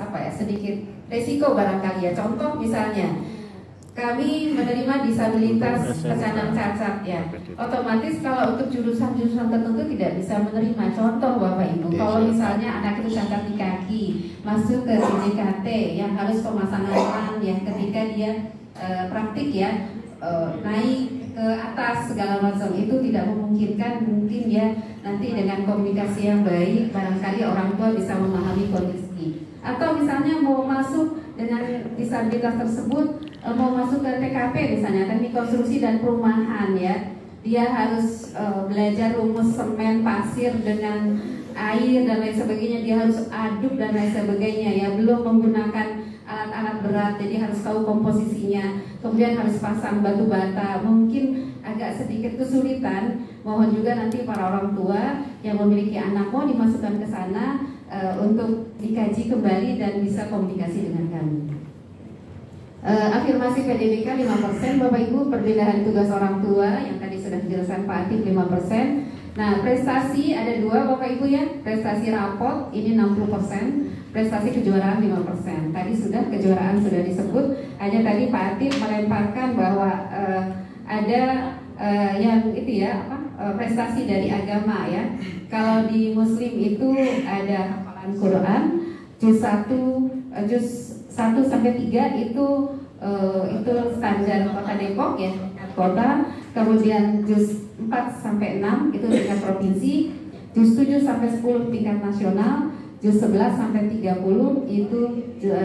apa ya, sedikit resiko barangkali ya. Contoh misalnya kami menerima disabilitas penyandang cacat ya, otomatis kalau untuk jurusan-jurusan tertentu tidak bisa menerima. Contoh Bapak Ibu, kalau misalnya anak itu cacat di kaki, masuk ke JKT yang harus pemasangan ran ya, ketika dia praktik ya, naik ke atas segala macam, itu tidak memungkinkan. Mungkin ya nanti dengan komunikasi yang baik barangkali orang tua bisa memahami kondisi. Atau misalnya mau masuk dengan disabilitas tersebut, mau masuk ke TKP misalnya, teknik konstruksi dan perumahan ya, dia harus belajar rumus semen, pasir dengan air dan lain sebagainya, dia harus aduk dan lain sebagainya ya, belum menggunakan alat-alat berat, jadi harus tahu komposisinya, kemudian harus pasang batu bata, mungkin agak sedikit kesulitan. Mohon juga nanti para orang tua yang memiliki anak mau dimasukkan ke sana untuk dikaji kembali dan bisa komunikasi dengan kami. Afirmasi PDBK 5%, Bapak Ibu. Perbedaan tugas orang tua yang tadi sudah dijelaskan Pak Atif 5%. Nah, prestasi ada 2 Bapak Ibu ya. Prestasi raport ini 60%, prestasi kejuaraan 5%. Tadi sudah kejuaraan sudah disebut. Hanya tadi Pak Atif melemparkan bahwa ada yang itu ya, prestasi dari agama ya. Kalau di Muslim itu ada hafalan Quran juz 1 sampai 3 itu standar Kota Depok ya, kota. Kemudian juz 4 sampai 6 itu tingkat provinsi, juz 7 sampai 10 tingkat nasional, juz 11 sampai 30 itu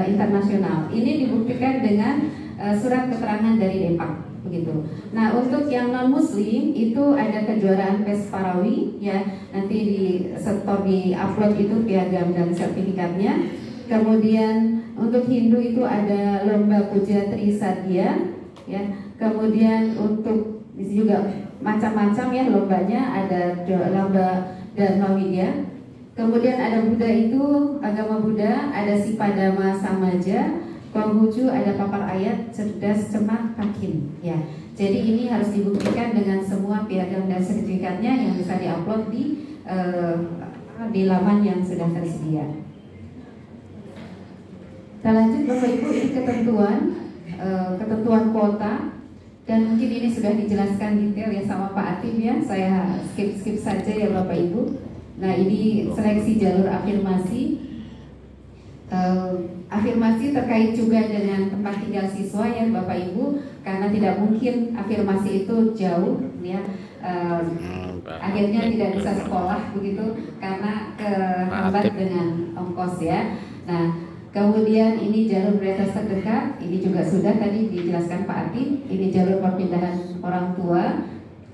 internasional. Ini dibuktikan dengan surat keterangan dari Depak begitu. Nah, untuk yang non muslim itu ada kejuaraan PES Parawi ya, nanti di setor di upload itu piagam dan sertifikatnya. Kemudian untuk Hindu itu ada lomba puja Trisadia ya. Kemudian untuk di sini juga macam-macam ya lombanya, ada lomba Dharma Widya. Kemudian ada Buddha itu agama Buddha, ada Sipadama Samaja, Konghucu ada papar ayat, cerdas, cemat, hakim ya. Jadi ini harus dibuktikan dengan semua piagam dan sertifikatnya yang bisa diupload di laman yang sudah tersedia. Kita lanjut Bapak Ibu, ini ketentuan kuota, dan mungkin ini sudah dijelaskan detail ya sama Pak Atif ya. Saya skip saja ya Bapak Ibu. Nah, ini seleksi jalur afirmasi. Afirmasi terkait juga dengan tempat tinggal siswa ya Bapak Ibu, karena tidak mungkin afirmasi itu jauh ya, akhirnya tidak bisa sekolah begitu karena kehambat dengan ongkos ya. Nah, kemudian ini jalur prioritas terdekat, ini juga sudah tadi dijelaskan Pak Atif. Ini jalur perpindahan orang tua,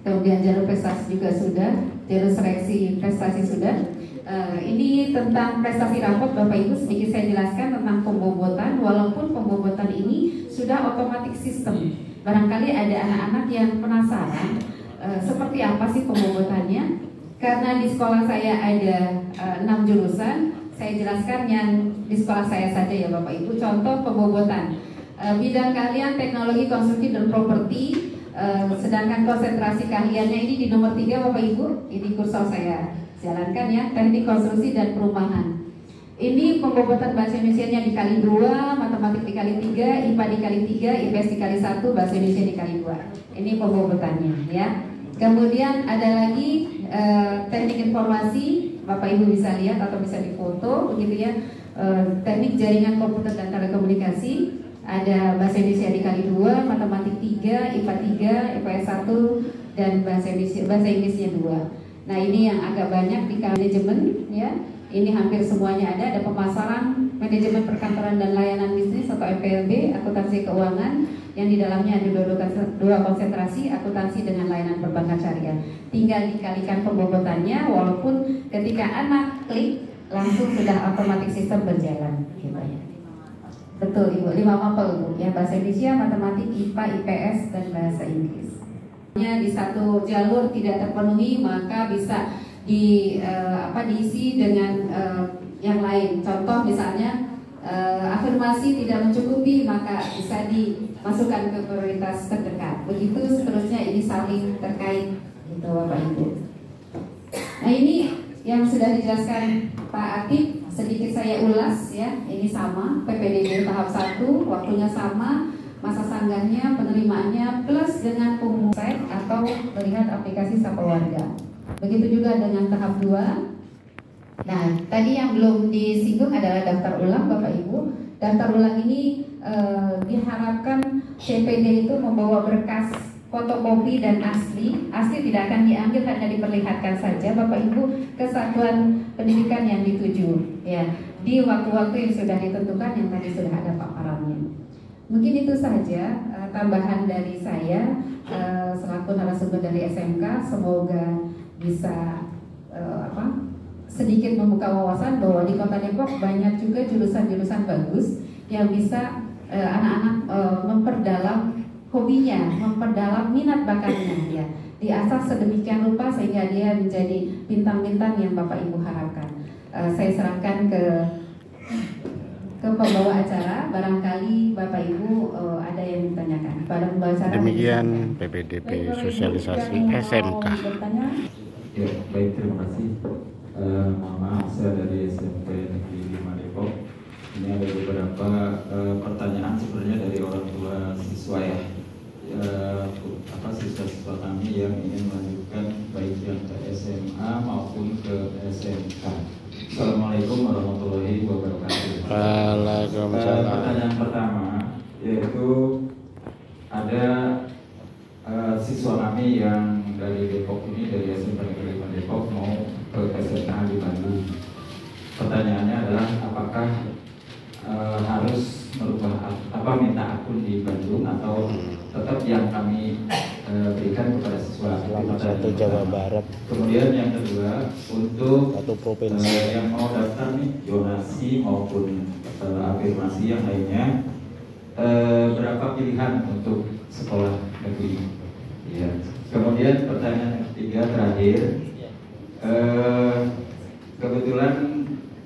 kemudian jalur prestasi juga sudah, jalur seleksi prestasi sudah. Ini tentang prestasi raport Bapak Ibu, sedikit saya jelaskan tentang pembobotan. Walaupun pembobotan ini sudah otomatis sistem, barangkali ada anak-anak yang penasaran seperti apa sih pembobotannya. Karena di sekolah saya ada 6 jurusan, saya jelaskan yang di sekolah saya saja ya Bapak Ibu. Contoh pembobotan, bidang keahlian teknologi konstruksi dan properti, sedangkan konsentrasi keahliannya ini di nomor 3 Bapak Ibu. Ini kursor saya jalankan ya, teknik konstruksi dan perumahan. Ini pembobotan bahasa Indonesia-nya dikali 2, matematik dikali 3, IPA dikali 3, IPS dikali 1, bahasa Indonesia dikali 2. Ini pembobotannya ya. Kemudian ada lagi teknik informasi, Bapak Ibu bisa lihat atau bisa difoto begitu ya. Teknik jaringan komputer dan telekomunikasi, ada bahasa Indonesia dikali 2, matematik 3, IPA 3, IPS 1, dan bahasa Inggrisnya 2. Nah, ini yang agak banyak di manajemen ya. Ini hampir semuanya ada pemasaran, manajemen perkantoran dan layanan bisnis atau MPLB, akuntansi keuangan, yang di dalamnya ada dua konsentrasi, akuntansi dengan layanan perbankan syariah. Tinggal dikalikan pembobotannya, walaupun ketika anak klik langsung sudah otomatis sistem berjalan gitu ya. Betul Ibu, 5 mapel Ibu ya, bahasa Indonesia, matematik, IPA, IPS, dan bahasa Inggris. Di satu jalur tidak terpenuhi, maka bisa diisi dengan yang lain. Contoh misalnya afirmasi tidak mencukupi, maka bisa dimasukkan ke prioritas terdekat. Begitu seterusnya, ini saling terkait gitu Bapak Ibu. Nah, ini yang sudah dijelaskan Pak Atif sedikit saya ulas ya. Ini sama, PPDB tahap 1, waktunya sama, masa sanggahnya, penerimaannya, plus dengan pengumuman atau melihat aplikasi Sapa Warga. Begitu juga dengan tahap 2. Nah, tadi yang belum disinggung adalah daftar ulang Bapak Ibu. Daftar ulang ini diharapkan CPD itu membawa berkas fotokopi dan asli. Asli tidak akan diambil, hanya diperlihatkan saja Bapak Ibu kesatuan pendidikan yang dituju ya, di waktu-waktu yang sudah ditentukan yang tadi sudah ada paparannya. Mungkin itu saja tambahan dari saya selaku narasumber dari SMK. Semoga bisa sedikit membuka wawasan bahwa di Kota Depok banyak juga jurusan-jurusan bagus yang bisa anak-anak memperdalam hobinya, memperdalam minat bakatnya ya, diasah sedemikian rupa sehingga dia menjadi bintang-bintang yang Bapak Ibu harapkan. Saya serahkan ke pembawa acara, barangkali Bapak Ibu ada yang ditanyakan pada pembawa acara. Demikian PPDB sosialisasi SMK. Ya, baik, terima kasih. Mohon maaf, saya dari SMP Negeri 5 Depok. Ini ada beberapa pertanyaan sebenarnya dari orang tua siswa ya. Siswa-siswa kami yang ingin melanjutkan baik yang ke SMA maupun ke SMK. Assalamualaikum warahmatullahi wabarakatuh. Waalaikumsalam. Pertanyaan pertama yaitu ada siswa kami yang dari Depok ini, dari SMP Negeri 5 Depok mau ke SMA di Bandung. Pertanyaannya adalah apakah harus merubah minta akun di Bandung atau tetap yang kami berikan kepada siswa. Satu Jawa Barat. Kemudian yang kedua, untuk satu provinsi yang mau daftar nih, zonasi maupun afirmasi yang lainnya, berapa pilihan untuk sekolah negeri? Ya. Kemudian pertanyaan ketiga terakhir, kebetulan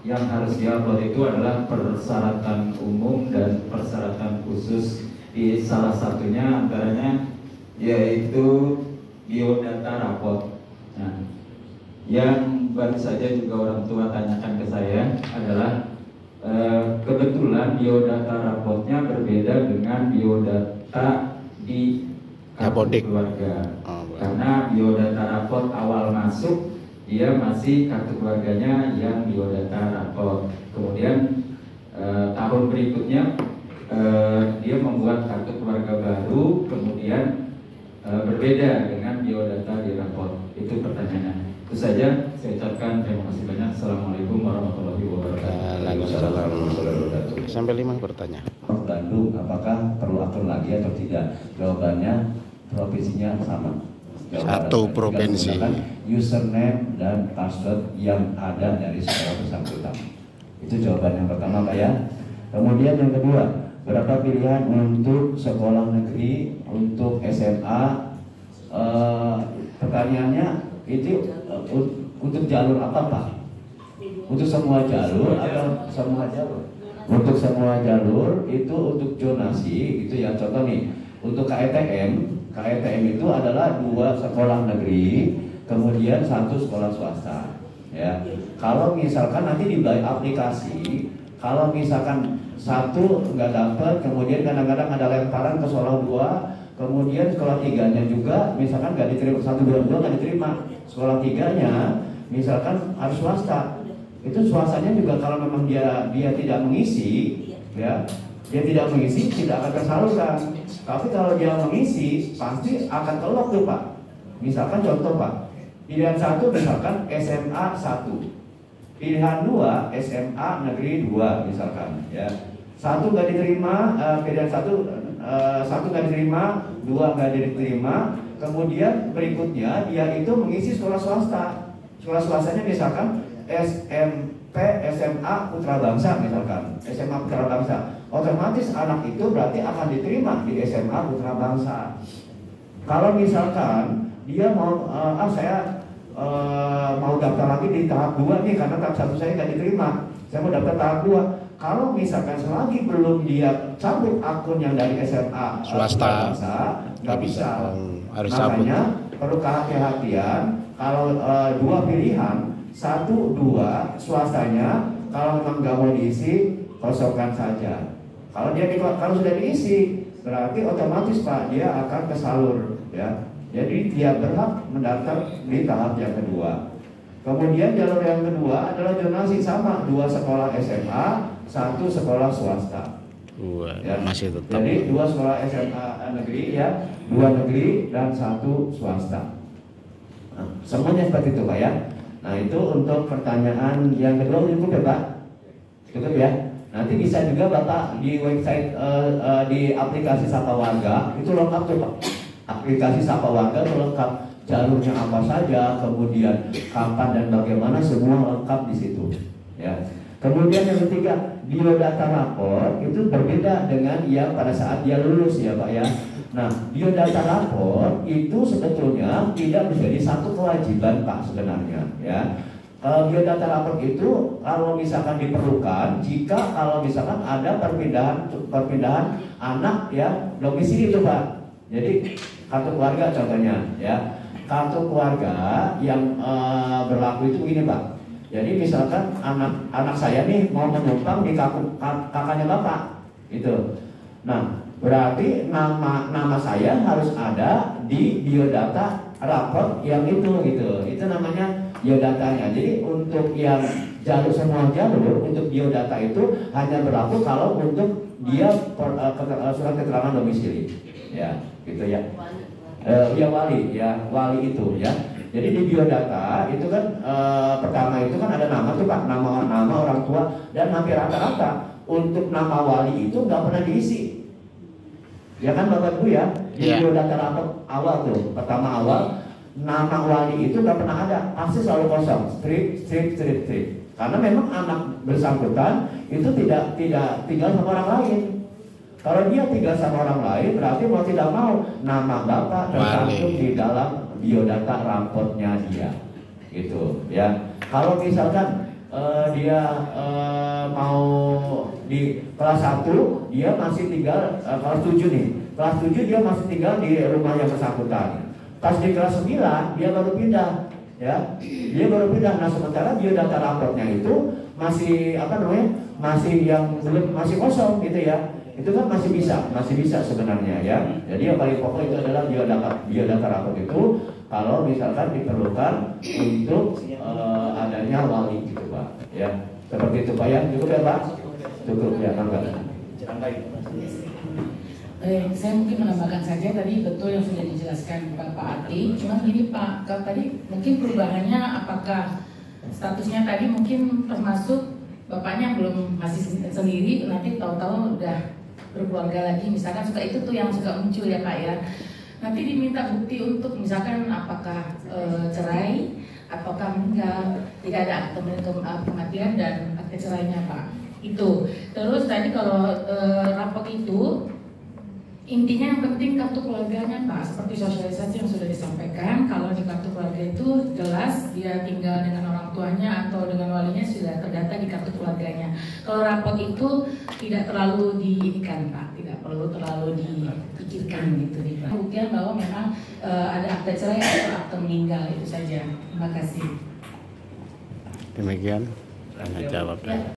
yang harus diupload itu adalah persyaratan umum dan persyaratan khusus. Di salah satunya antaranya yaitu biodata raport. Nah, yang baru saja juga orang tua tanyakan ke saya adalah kebetulan biodata raportnya berbeda dengan biodata di kartu keluarga. Karena biodata raport awal masuk dia masih kartu keluarganya yang biodata raport. Kemudian tahun berikutnya dia membuat kartu keluarga baru, kemudian berbeda dengan biodata di raport. Itu pertanyaannya. Itu saja, saya ucapkan terima kasih banyak. Assalamualaikum warahmatullahi wabarakatuh. Waalaikumsalam. Sampai 5 bertanya. Bandung, apakah perlu akun lagi atau tidak? Jawabannya provinsinya sama. Satu provinsi. Username dan password yang ada dari sekolah bersangkutan. Itu jawaban yang pertama, Pak ya. Kemudian yang kedua, berapa pilihan untuk sekolah negeri, untuk SMA? Pertanyaannya itu untuk jalur apa, Pak? Untuk semua jalur atau semua jalur? Untuk semua jalur itu untuk zonasi gitu ya. Contoh nih, untuk KETM itu adalah 2 sekolah negeri, kemudian 1 sekolah swasta. Ya, kalau misalkan nanti di aplikasi, kalau misalkan 1 nggak dapat, kemudian kadang-kadang ada lemparan ke sekolah 2, kemudian sekolah 3-nya juga misalkan nggak diterima, 1, 2 nggak diterima, sekolah 3-nya misalkan harus swasta. Itu swastanya juga kalau memang dia tidak mengisi, ya, dia tidak mengisi tidak akan tersalurkan. Tapi kalau dia mengisi pasti akan kelok tuh, Pak. Misalkan contoh, Pak, pilihan 1 misalkan SMA 1, pilihan 2 SMA negeri 2 misalkan, ya. 1 nggak diterima, pilihan 1 nggak diterima, 2 nggak diterima. Kemudian berikutnya dia itu mengisi sekolah swasta. Sekolah swastanya misalkan SMP SMA Putra Bangsa misalkan, SMA Putra Bangsa. Otomatis anak itu berarti akan diterima di SMA Putra Bangsa. Kalau misalkan dia mau saya mau daftar lagi di tahap 2 nih karena tahap 1 saya nggak diterima, saya mau daftar tahap 2. Kalau misalkan selagi belum dia cabut akun yang dari SMA swasta, nggak bisa. Harus Makanya perlu kehati-hatian. Kalau 2 pilihan, 1, 2 swastanya kalau memang nggak mau diisi, kosongkan saja. Kalau sudah diisi, berarti otomatis Pak dia akan kesalur, ya. Jadi dia berhak mendaftar di tahap yang kedua. Kemudian jalur yang kedua adalah zonasi sama, 2 sekolah SMA, 1 sekolah swasta. Ya. Masih tetap. Jadi 2 sekolah SMA negeri ya, 2 negeri dan 1 swasta. Nah, semuanya seperti itu Pak ya. Nah itu untuk pertanyaan yang kedua cukup ya Pak? Cukup ya? Nanti bisa juga Bapak di website di aplikasi Sapa Warga itu lengkap tuh Pak. Aplikasi Sapa Warga itu lengkap, jalurnya apa saja, kemudian kapan dan bagaimana, semua lengkap di situ. Ya. Kemudian yang ketiga, biodata lapor itu berbeda dengan yang pada saat dia lulus ya Pak ya. Nah, biodata lapor itu sebetulnya tidak menjadi satu kewajiban Pak sebenarnya ya. Biodata lapor itu kalau misalkan diperlukan jika kalau misalkan ada perpindahan anak ya domisili itu Pak. Jadi kartu keluarga contohnya ya. Kartu keluarga yang berlaku itu begini Pak. Jadi misalkan anak saya nih mau menumpang di kakaknya Bapak itu. Nah, berarti nama saya harus ada di biodata rapor yang itu gitu. Itu namanya biodatanya. Jadi untuk yang semua jalur untuk biodata itu hanya berlaku kalau untuk dia surat keterangan domisili. Ya, gitu ya. Ya wali itu ya. Jadi di biodata itu kan pertama itu kan ada nama tuh Pak, nama orang tua, dan hampir rata-rata untuk nama wali itu nggak pernah diisi. Ya kan Bapak Ibu ya, di biodata rapor awal tuh, pertama awal nama wali itu nggak pernah ada, pasti selalu kosong, strip. Karena memang anak bersangkutan itu tidak tinggal sama orang lain. Kalau dia tinggal sama orang lain, berarti mau tidak mau nama Bapak tercantum di dalam biodata raportnya dia, gitu ya. Kalau misalkan dia mau di kelas 1 dia masih tinggal kelas 7 nih, kelas 7 dia masih tinggal di rumah yang bersangkutan. Pas di kelas 9 dia baru pindah, ya, dia baru pindah. Nah sementara biodata raportnya itu masih masih kosong gitu ya. Itu kan masih bisa sebenarnya ya. Jadi yang paling pokok itu adalah biodata rapor itu kalau misalkan diperlukan untuk adanya wali gitu Pak ya. Seperti itu Pak ya. Cukup ya Pak? Cukup ya, enggak. Saya mungkin menambahkan saja tadi betul yang sudah dijelaskan Pak Ati. Cuma gini Pak, kalau tadi mungkin perubahannya apakah statusnya tadi mungkin termasuk bapaknya belum masih sendiri, nanti tahu-tahu udah berkeluarga lagi, misalkan itu tuh yang suka muncul ya Pak ya. Nanti diminta bukti untuk misalkan apakah cerai, apakah meninggal, tidak ada akte kematian dan akte cerainya Pak. Itu. Terus tadi kalau rapor itu intinya yang penting kartu keluarganya Pak, seperti sosialisasi yang sudah disampaikan. Kalau di kartu keluarga itu jelas dia tinggal dengan orang tuanya atau dengan walinya sudah terdata di kartu keluarganya. Kalau rapor itu tidak terlalu diinikan Pak, tidak perlu terlalu dipikirkan gitu nih Pak. Buktian bahwa memang ada akte cerai atau akte meninggal, itu saja. Terima kasih. Demikian jawabnya.